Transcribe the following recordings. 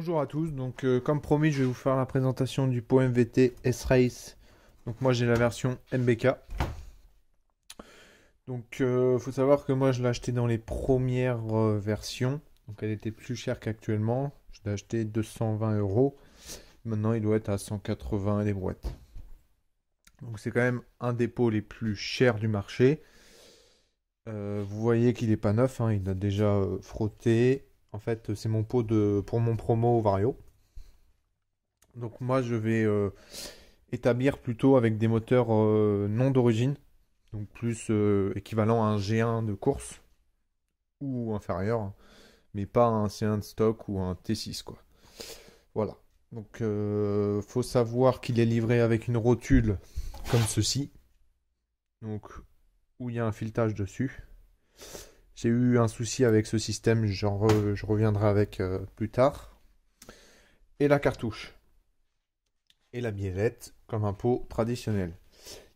Bonjour à tous, comme promis je vais vous faire la présentation du pot MVT S-Race. Donc moi j'ai la version MBK. Faut savoir que moi je l'ai acheté dans les premières versions. Donc elle était plus chère qu'actuellement. Je l'ai acheté 220 euros. Maintenant il doit être à 180 les brouettes. Donc c'est quand même un des pots les plus chers du marché. Vous voyez qu'il n'est pas neuf, hein, il a déjà frotté. En fait c'est mon pour mon promo Vario. Donc moi je vais établir plutôt avec des moteurs non d'origine, donc plus équivalent à un G1 de course ou inférieur, hein, mais pas un C1 de stock ou un T6 quoi. Voilà. Faut savoir qu'il est livré avec une rotule comme ceci, donc où il y a un filetage dessus. J'ai eu un souci avec ce système, je reviendrai avec plus tard. Et la cartouche et la biellette comme un pot traditionnel.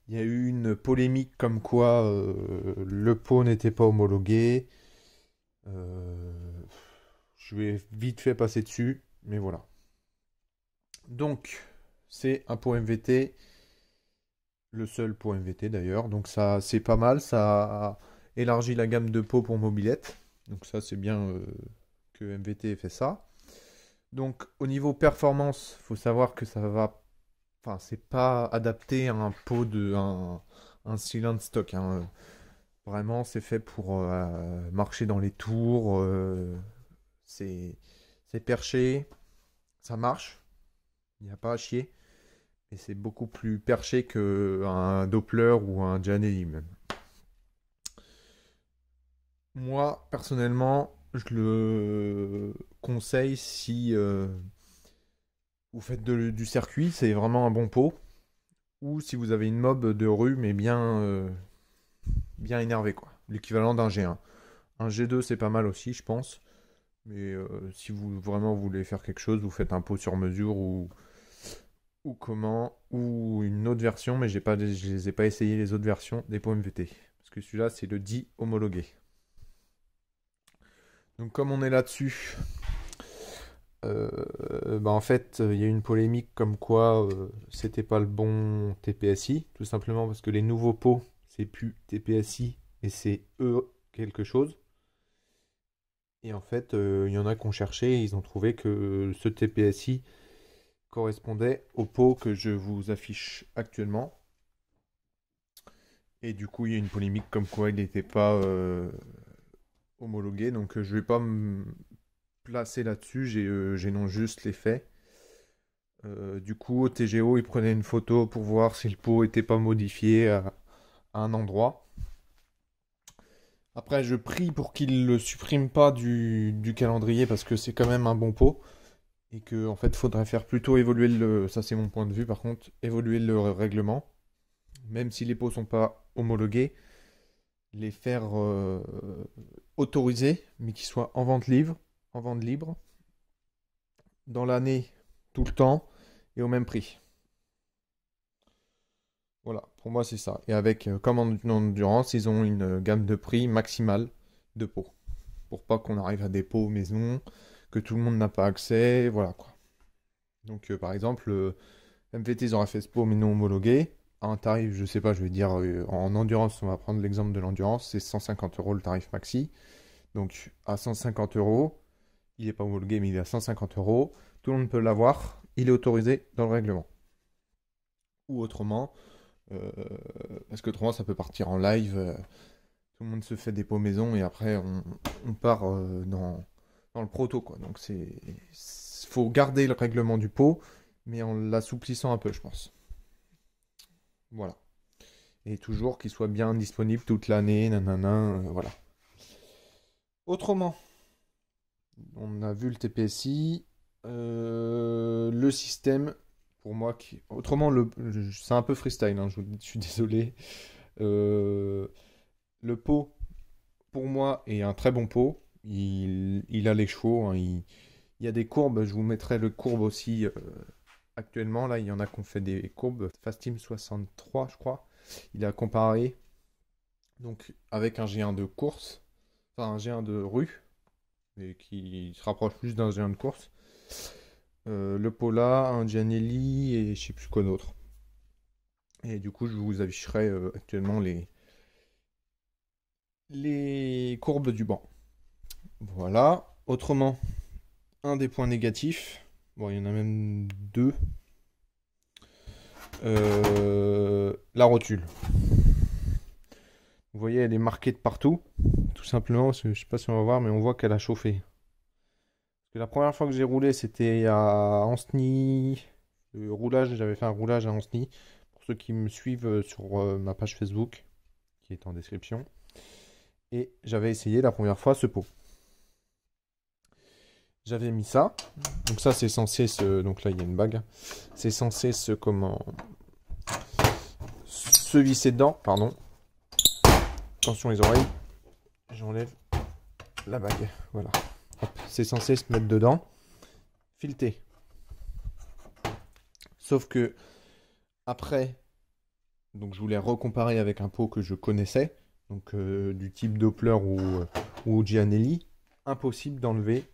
Il y a eu une polémique comme quoi le pot n'était pas homologué. Euh, je vais vite fait passer dessus, mais voilà. Donc, c'est un pot MVT, le seul pot MVT d'ailleurs. Donc ça, c'est pas mal, ça élargit la gamme de pots pour mobilette. Donc ça, c'est bien que MVT ait fait ça. Donc au niveau performance, faut savoir que ça va. Enfin, c'est pas adapté à un pot un cylindre stock, hein. Vraiment, c'est fait pour marcher dans les tours. C'est c'est perché, ça marche. Il n'y a pas à chier. Mais c'est beaucoup plus perché qu'un Doppler ou un Janelli même. Moi, personnellement, je le conseille si vous faites du circuit, c'est vraiment un bon pot. Ou si vous avez une mob de rue, mais bien énervé, quoi. L'équivalent d'un G1. Un G2, c'est pas mal aussi, je pense. Mais si vous vraiment voulez faire quelque chose, vous faites un pot sur mesure ou comment, ou une autre version, mais je les ai pas essayé les autres versions des pots MVT. Parce que celui-là, c'est le 10 homologué. Donc comme on est là-dessus, en fait, il y a eu une polémique comme quoi c'était pas le bon TPSI, tout simplement parce que les nouveaux pots, c'est plus TPSI et c'est E quelque chose. Et en fait, il y en a qui ont cherché et ils ont trouvé que ce TPSI correspondait au pot que je vous affiche actuellement. Et du coup, il y a une polémique comme quoi il n'était pas homologué. Donc, je vais pas me placer là-dessus. J'ai non juste les faits. Du coup, au TGO, il prenait une photo pour voir si le pot n'était pas modifié à un endroit. Après, je prie pour qu'il ne le supprime pas du calendrier parce que c'est quand même un bon pot. Et que en fait, faudrait faire plutôt évoluer ça c'est mon point de vue par contre, évoluer le règlement. Même si les pots sont pas homologués, les faire autoriser, mais qu'ils soient en vente libre, dans l'année, tout le temps, et au même prix. Voilà, pour moi c'est ça. Et avec, comme en endurance, ils ont une gamme de prix maximale de pots. Pour pas qu'on arrive à des pots maison, que tout le monde n'a pas accès, voilà quoi. Par exemple, MVT, ils auraient fait ce pot mais non homologué. À un tarif, je sais pas, je vais dire en endurance, on va prendre l'exemple de l'endurance, c'est 150 euros le tarif maxi. Donc à 150 euros, il n'est pas homologué, mais il est à 150 euros. Tout le monde peut l'avoir. Il est autorisé dans le règlement. Ou autrement, euh, parce qu'autrement, ça peut partir en live. Tout le monde se fait des pots maison et après, on part dans le proto, quoi. Donc, faut garder le règlement du pot, mais en l'assouplissant un peu, je pense. Voilà. Et toujours qu'il soit bien disponible toute l'année, nanana, voilà. Autrement, on a vu le TPSI, le système, pour moi, autrement, c'est un peu freestyle, hein, je suis désolé. Euh, le pot, pour moi, est un très bon pot. Il a les chevaux, hein, il y a des courbes, je vous mettrai le courbe aussi actuellement. Là, il y en a qui ont fait des courbes. Fastim 63, je crois. Il a comparé donc, avec un G1 de course, enfin un G1 de rue, et qui se rapproche plus d'un G1 de course. le Pola, un Gianelli et je sais plus quoi d'autre. Et du coup, je vous afficherai actuellement les courbes du banc. Voilà. Autrement, un des points négatifs, bon, il y en a même deux. La rotule. Vous voyez, elle est marquée de partout. Tout simplement, parce que je sais pas si on va voir, mais on voit qu'elle a chauffé. Parce que la première fois que j'ai roulé, c'était à Ancenis. Le roulage, j'avais fait un roulage à Ancenis. Pour ceux qui me suivent sur ma page Facebook, qui est en description. Et j'avais essayé la première fois ce pot. J'avais mis ça. Donc ça, c'est censé se... Donc là, il y a une bague. C'est censé se... Comment... Se visser dedans. Pardon. Attention les oreilles. J'enlève la bague. Voilà. C'est censé se mettre dedans. Fileter. Sauf que après, donc je voulais recomparer avec un pot que je connaissais, donc du type Doppler ou Gianelli. Impossible d'enlever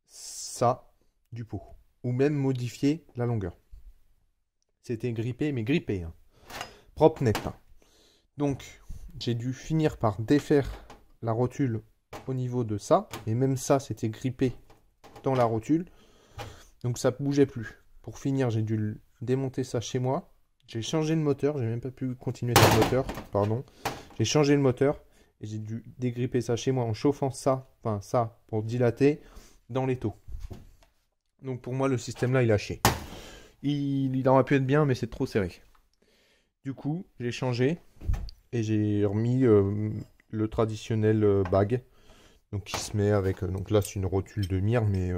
ça du pot. Ou même modifier la longueur. C'était grippé, mais grippé. Hein. Propre net. Hein. Donc, j'ai dû finir par défaire la rotule au niveau de ça. Et même ça, c'était grippé dans la rotule. Donc ça bougeait plus. Pour finir, j'ai dû démonter ça chez moi. J'ai changé le moteur. J'ai même pas pu continuer sur le moteur. Pardon. J'ai changé le moteur. Et j'ai dû dégripper ça chez moi en chauffant ça. Enfin ça pour dilater dans l'étau. Donc pour moi, le système là, il a chié. Il aurait pu être bien, mais c'est trop serré. Du coup, j'ai changé. Et j'ai remis le traditionnel bag. Donc qui se met avec... donc là, c'est une rotule de mire, mais...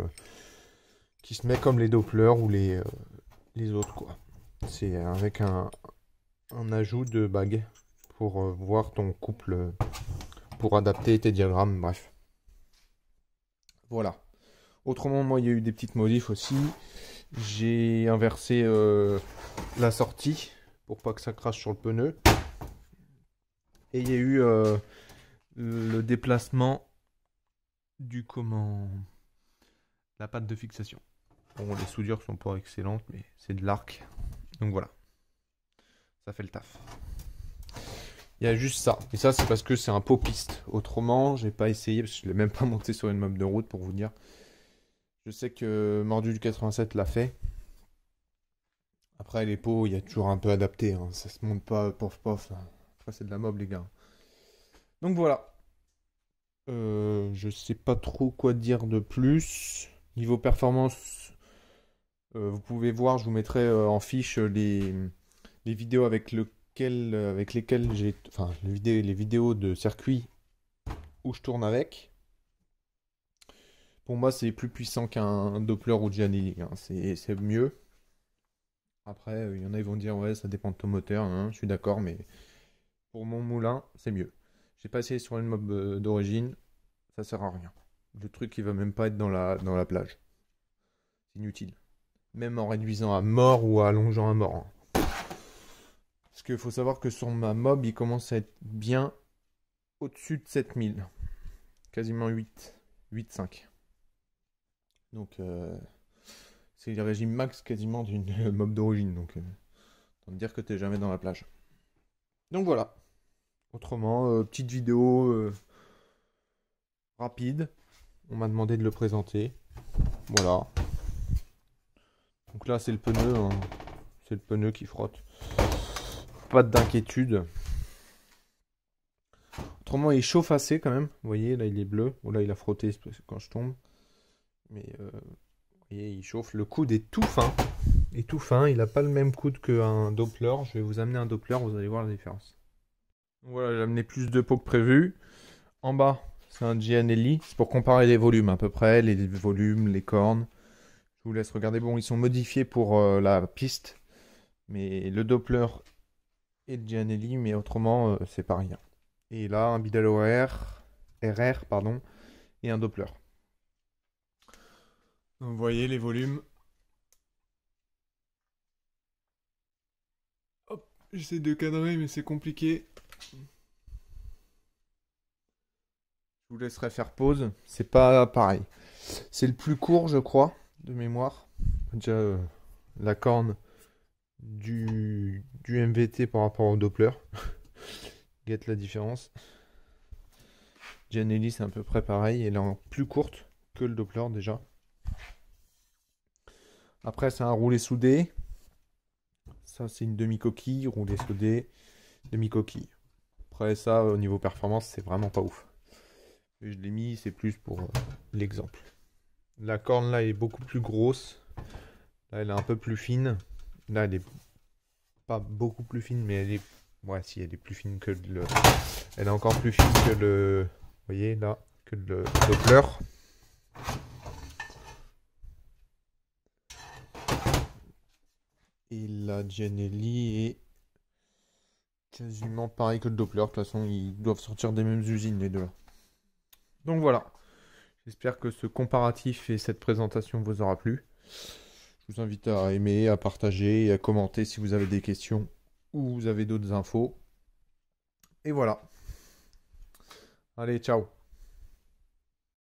qui se met comme les Doppler ou les autres quoi. C'est avec un ajout de bague pour voir ton couple, pour adapter tes diagrammes, bref. Voilà. Autrement, moi, il y a eu des petites modifs aussi. J'ai inversé la sortie pour pas que ça crache sur le pneu. Et il y a eu le déplacement du la patte de fixation. Bon, les soudures sont pas excellentes, mais c'est de l'arc. Donc voilà. Ça fait le taf. Il y a juste ça. Et ça, c'est parce que c'est un pot piste. Autrement, j'ai pas essayé, parce que je l'ai même pas monté sur une map de route pour vous dire. Je sais que Mordu du 87 l'a fait. Après, les pots, il y a toujours un peu adapté. Hein. Ça se monte pas pof pof. Après, c'est de la mob, les gars. Donc voilà. Je sais pas trop quoi dire de plus. Niveau performance, vous pouvez voir, je vous mettrai en fiche les vidéos avec lesquelles j'ai... Enfin, les vidéos de circuit où je tourne avec. Pour moi, c'est plus puissant qu'un Doppler ou Gianelli. Hein. C'est mieux. Après, il y en a, ils vont dire, ouais, ça dépend de ton moteur. Hein. Je suis d'accord, mais pour mon moulin, c'est mieux. J'ai pas essayé sur une mob d'origine. Ça sert à rien. Le truc, il va même pas être dans la plage. C'est inutile. Même en réduisant à mort ou allongeant à mort. Hein. Parce qu'il faut savoir que sur ma mob, il commence à être bien au-dessus de 7000. Quasiment 8,5. Donc, c'est le régime max quasiment d'une mob d'origine. Donc, autant te dire que t'es jamais dans la plage. Donc voilà. Autrement, petite vidéo rapide. On m'a demandé de le présenter. Voilà. Donc là, c'est le pneu. Hein. C'est le pneu qui frotte. Pas d'inquiétude. Autrement, il chauffe assez quand même. Vous voyez, là, il est bleu. Bon, là, il a frotté quand je tombe. Mais, vous voyez, il chauffe. Le coude est tout fin. Et tout fin. Il n'a pas le même coude qu'un Doppler. Je vais vous amener un Doppler. Vous allez voir la différence. Voilà, j'ai amené plus de pots que prévu. En bas, c'est un Gianelli. C'est pour comparer les volumes à peu près. Les volumes, les cornes. Je vous laisse regarder. Bon, ils sont modifiés pour la piste. Mais le Doppler et le Gianelli. Mais autrement, c'est pas rien. Et là, un Bidal RR, pardon, et un Doppler. Donc, vous voyez les volumes. Hop, j'essaie de cadrer, mais c'est compliqué. Je vous laisserai faire pause. C'est pas pareil. C'est le plus court, je crois, de mémoire. déjà la corne du MVT par rapport au Doppler. Guette la différence. Giannelli, c'est à peu près pareil. Elle est plus courte que le Doppler déjà. Après, c'est un roulé soudé. Ça, c'est une demi-coquille, roulé soudé, demi-coquille. Après, ça, au niveau performance, c'est vraiment pas ouf. Et je l'ai mis, c'est plus pour l'exemple. La corne là est beaucoup plus grosse. Là, elle est un peu plus fine. Là, elle est pas beaucoup plus fine, mais elle est. Ouais, si, elle est plus fine que le. Elle est encore plus fine que le. Vous voyez là, que le Doppler. Et la Giannelli est quasiment pareil que le Doppler. De toute façon, ils doivent sortir des mêmes usines, les deux. Donc voilà. J'espère que ce comparatif et cette présentation vous aura plu. Je vous invite à aimer, à partager et à commenter si vous avez des questions ou vous avez d'autres infos. Et voilà. Allez, ciao.